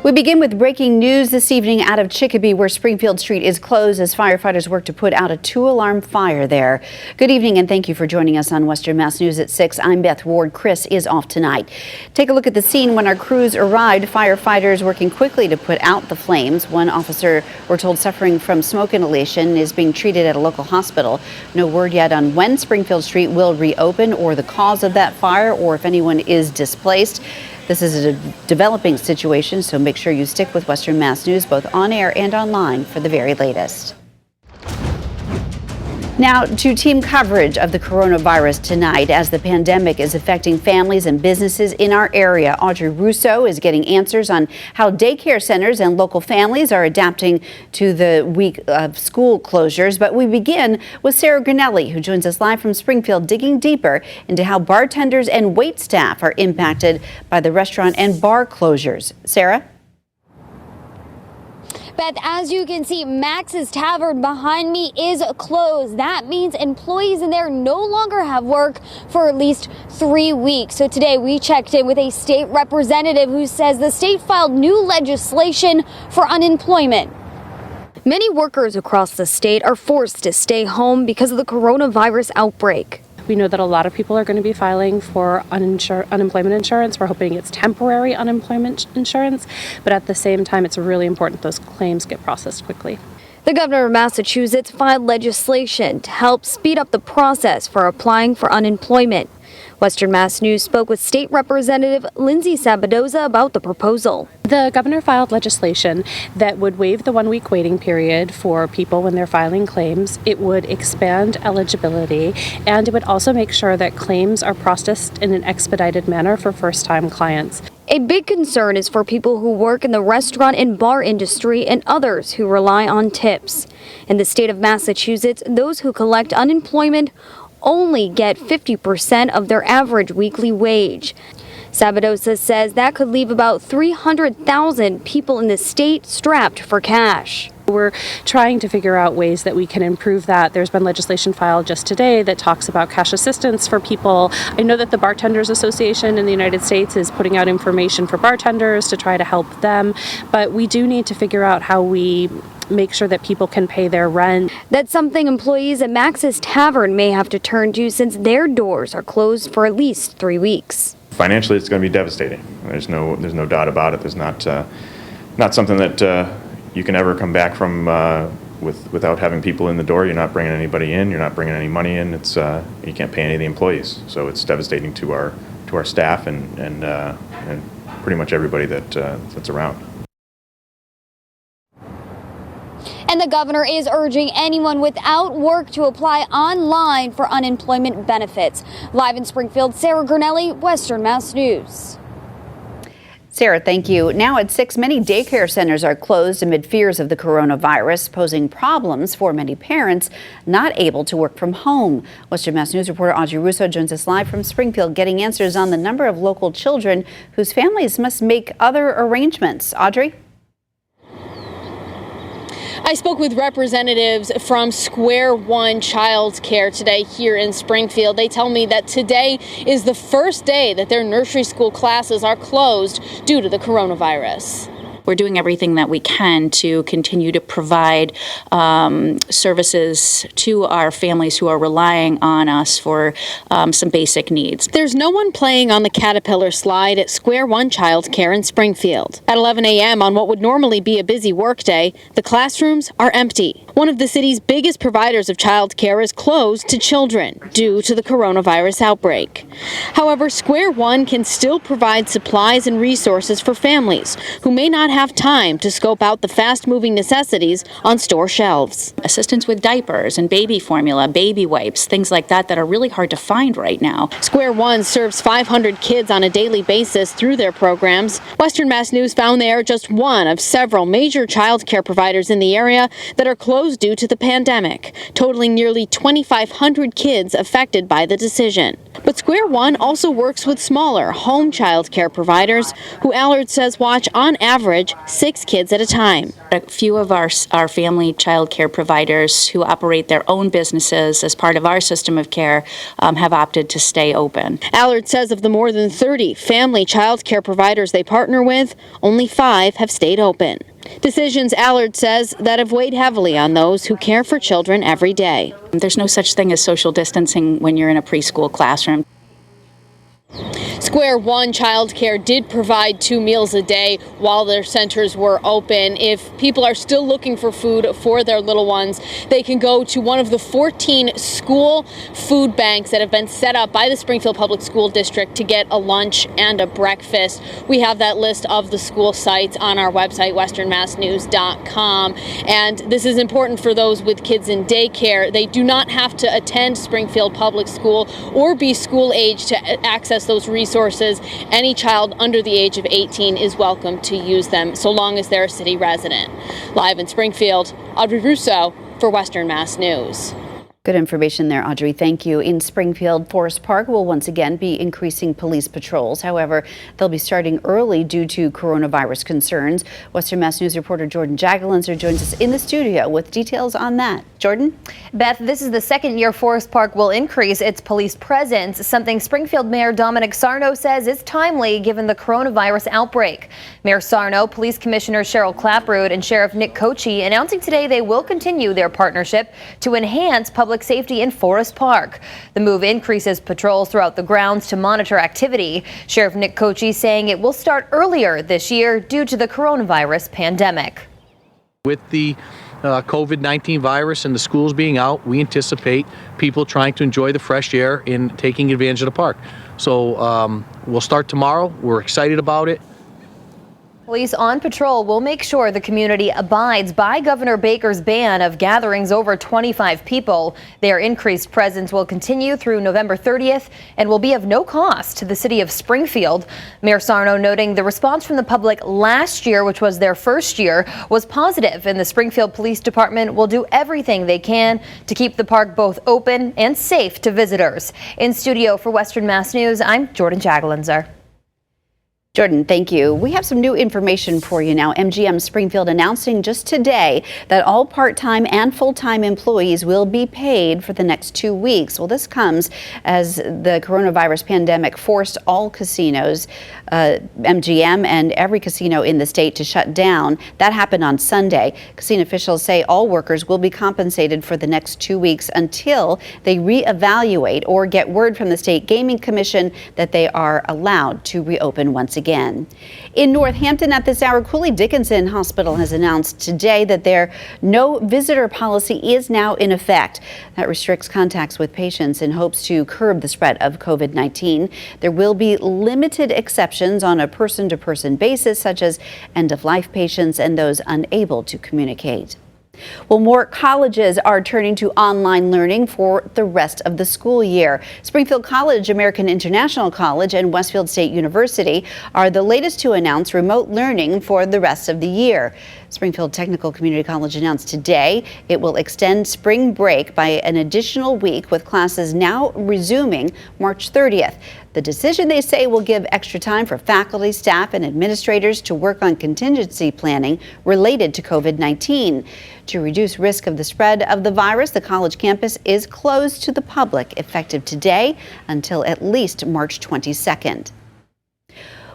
We begin with breaking news this evening out of Chicopee, where Springfield Street is closed as firefighters work to put out a 2-alarm fire there. Good evening and thank you for joining us on Western Mass News at 6. I'm Beth Ward. Chris is off tonight. Take a look at the scene when our crews arrived. Firefighters working quickly to put out the flames. One officer, we're told, suffering from smoke inhalation is being treated at a local hospital. No word yet on when Springfield Street will reopen or the cause of that fire or if anyone is displaced. This is a developing situation, so make sure you stick with Western Mass News both on air and online for the very latest. Now to team coverage of the coronavirus tonight as the pandemic is affecting families and businesses in our area. Audrey Russo is getting answers on how daycare centers and local families are adapting to the week of school closures. But we begin with Sarah Granelli, who joins us live from Springfield, digging deeper into how bartenders and wait staff are impacted by the restaurant and bar closures. Sarah? Beth, as you can see, Max's Tavern behind me is closed. That means employees in there no longer have work for at least 3 weeks. So today we checked in with a state representative who says the state filed new legislation for unemployment. Many workers across the state are forced to stay home because of the coronavirus outbreak. We know that a lot of people are going to be filing for unemployment insurance. We're hoping it's temporary unemployment insurance, but at the same time, it's really important those claims get processed quickly. The governor of Massachusetts filed legislation to help speed up the process for applying for unemployment. Western Mass News spoke with State Representative Lindsay Sabadoza about the proposal. The governor filed legislation that would waive the 1-week waiting period for people when they're filing claims. It would expand eligibility, and it would also make sure that claims are processed in an expedited manner for first-time clients. A big concern is for people who work in the restaurant and bar industry and others who rely on tips. In the state of Massachusetts, those who collect unemployment only get 50% of their average weekly wage. Sabadoza says that could leave about 300,000 people in the state strapped for cash. We're trying to figure out ways that we can improve that. There's been legislation filed just today that talks about cash assistance for people. I know that the Bartenders Association in the United States is putting out information for bartenders to try to help them, but we do need to figure out how we make sure that people can pay their rent. That's something employees at Max's Tavern may have to turn to since their doors are closed for at least 3 weeks. Financially, it's going to be devastating. There's no doubt about it. There's not something that you can ever come back from without having people in the door. You're not bringing anybody in. You're not bringing any money in. It's you can't pay any of the employees. So it's devastating to our staff and pretty much everybody that's around. And the governor is urging anyone without work to apply online for unemployment benefits. Live in Springfield, Sarah Granelli, Western Mass News. Sarah, thank you. Now at 6, many daycare centers are closed amid fears of the coronavirus, posing problems for many parents not able to work from home. Western Mass News reporter Audrey Russo joins us live from Springfield, getting answers on the number of local children whose families must make other arrangements. Audrey? I spoke with representatives from Square One Child Care today here in Springfield. They tell me that today is the first day that their nursery school classes are closed due to the coronavirus. We're doing everything that we can to continue to provide services to our families who are relying on us for some basic needs. There's no one playing on the Caterpillar slide at Square One Child Care in Springfield. At 11 a.m. on what would normally be a busy workday, the classrooms are empty. One of the city's biggest providers of child care is closed to children due to the coronavirus outbreak. However, Square One can still provide supplies and resources for families who may not have time to scope out the fast-moving necessities on store shelves. Assistance with diapers and baby formula, baby wipes, things like that are really hard to find right now. Square One serves 500 kids on a daily basis through their programs. Western Mass News found they are just one of several major child care providers in the area that are closed closed due to the pandemic, totaling nearly 2,500 kids affected by the decision. But Square One also works with smaller home child care providers who Allard says watch on average 6 kids at a time. A few of our family child care providers who operate their own businesses as part of our system of care have opted to stay open. Allard says of the more than 30 family child care providers they partner with, only 5 have stayed open. Decisions, Allard says, that have weighed heavily on those who care for children every day. There's no such thing as social distancing when you're in a preschool classroom. Square One Childcare did provide 2 meals a day while their centers were open. If people are still looking for food for their little ones, they can go to one of the 14 school food banks that have been set up by the Springfield Public School District to get a lunch and a breakfast. We have that list of the school sites on our website, westernmassnews.com. And this is important for those with kids in daycare. They do not have to attend Springfield Public School or be school age to access those resources. Any child under the age of 18 is welcome to use them, so long as they're a city resident. Live in Springfield, Audrey Russo for Western Mass News. Good information there, Audrey. Thank you. In Springfield, Forest Park will once again be increasing police patrols. However, they'll be starting early due to coronavirus concerns. Western Mass News reporter Jordan Jagelinzer joins us in the studio with details on that. Jordan? Beth, this is the second year Forest Park will increase its police presence, something Springfield Mayor Dominic Sarno says is timely given the coronavirus outbreak. Mayor Sarno, Police Commissioner Cheryl Clapprood, and Sheriff Nick Kochi announcing today they will continue their partnership to enhance public safety in Forest Park. The move increases patrols throughout the grounds to monitor activity. Sheriff Nick Kochi saying it will start earlier this year due to the coronavirus pandemic. With the COVID-19 virus and the schools being out, we anticipate people trying to enjoy the fresh air and taking advantage of the park. So we'll start tomorrow. We're excited about it. Police on patrol will make sure the community abides by Governor Baker's ban of gatherings over 25 people. Their increased presence will continue through November 30th and will be of no cost to the city of Springfield. Mayor Sarno noting the response from the public last year, which was their first year, was positive, and the Springfield Police Department will do everything they can to keep the park both open and safe to visitors. In studio for Western Mass News, I'm Jordan Jagelinzer. Jordan, thank you. We have some new information for you now. MGM Springfield announcing just today that all part-time and full-time employees will be paid for the next 2 weeks. Well, this comes as the coronavirus pandemic forced all casinos, MGM and every casino in the state to shut down. That happened on Sunday. Casino officials say all workers will be compensated for the next 2 weeks until they reevaluate or get word from the State Gaming Commission that they are allowed to reopen once again. In Northampton at this hour, Cooley Dickinson Hospital has announced today that their no visitor policy is now in effect. That restricts contacts with patients in hopes to curb the spread of COVID-19. There will be limited exceptions on a person-to-person basis, such as end-of-life patients and those unable to communicate. Well, more colleges are turning to online learning for the rest of the school year. Springfield College, American International College, and Westfield State University are the latest to announce remote learning for the rest of the year. Springfield Technical Community College announced today it will extend spring break by an additional week, with classes now resuming March 30th. The decision, they say, will give extra time for faculty, staff, and administrators to work on contingency planning related to COVID-19. To reduce risk of the spread of the virus, the college campus is closed to the public effective today until at least March 22nd.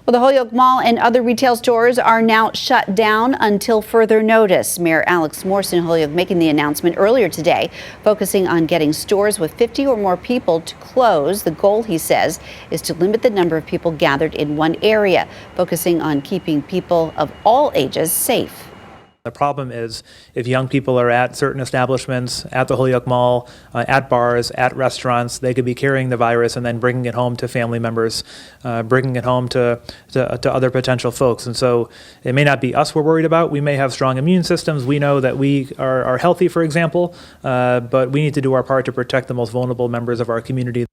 Well, the Holyoke Mall and other retail stores are now shut down until further notice. Mayor Alex Morrison Holyoke making the announcement earlier today, focusing on getting stores with 50 or more people to close. The goal, he says, is to limit the number of people gathered in one area, focusing on keeping people of all ages safe. The problem is if young people are at certain establishments, at the Holyoke Mall, at bars, at restaurants, they could be carrying the virus and then bringing it home to family members, bringing it home to other potential folks. And so it may not be us we're worried about. We may have strong immune systems. We know that we are healthy, for example, but we need to do our part to protect the most vulnerable members of our community.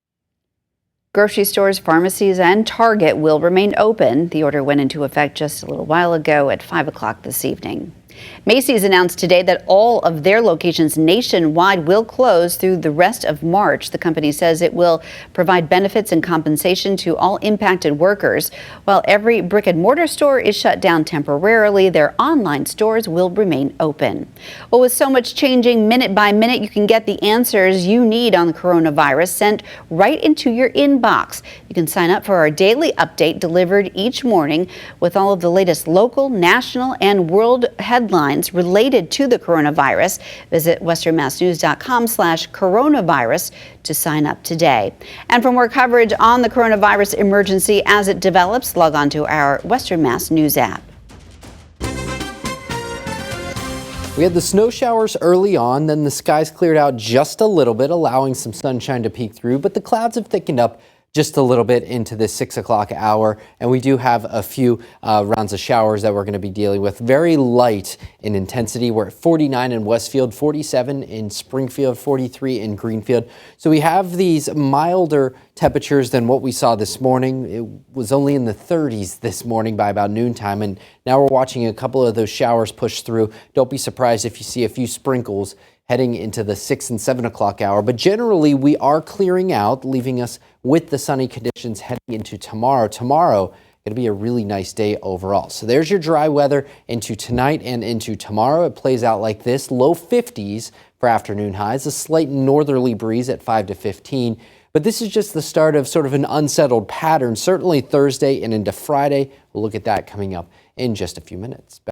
Grocery stores, pharmacies, and Target will remain open. The order went into effect just a little while ago at 5 o'clock this evening. Macy's announced today that all of their locations nationwide will close through the rest of March. The company says it will provide benefits and compensation to all impacted workers. While every brick and mortar store is shut down temporarily, their online stores will remain open. Well, with so much changing minute by minute, you can get the answers you need on the coronavirus sent right into your inbox. You can sign up for our daily update delivered each morning with all of the latest local, national, and world headlines related to the coronavirus. Visit westernmassnews.com/coronavirus to sign up today. And for more coverage on the coronavirus emergency as it develops, log on to our Western Mass News app. We had the snow showers early on, then the skies cleared out just a little bit, allowing some sunshine to peek through, but the clouds have thickened up just a little bit into the 6 o'clock hour, and we do have a few rounds of showers that we're going to be dealing with. Very light in intensity. We're at 49 in Westfield, 47 in Springfield, 43 in Greenfield. So we have these milder temperatures than what we saw this morning. It was only in the 30s this morning by about noontime, and now we're watching a couple of those showers push through. Don't be surprised if you see a few sprinkles heading into the 6 and 7 o'clock hour. But generally, we are clearing out, leaving us with the sunny conditions heading into tomorrow. Tomorrow, going to be a really nice day overall. So there's your dry weather into tonight and into tomorrow. It plays out like this. Low 50s for afternoon highs, a slight northerly breeze at 5 to 15. But this is just the start of sort of an unsettled pattern. Certainly Thursday and into Friday. We'll look at that coming up in just a few minutes.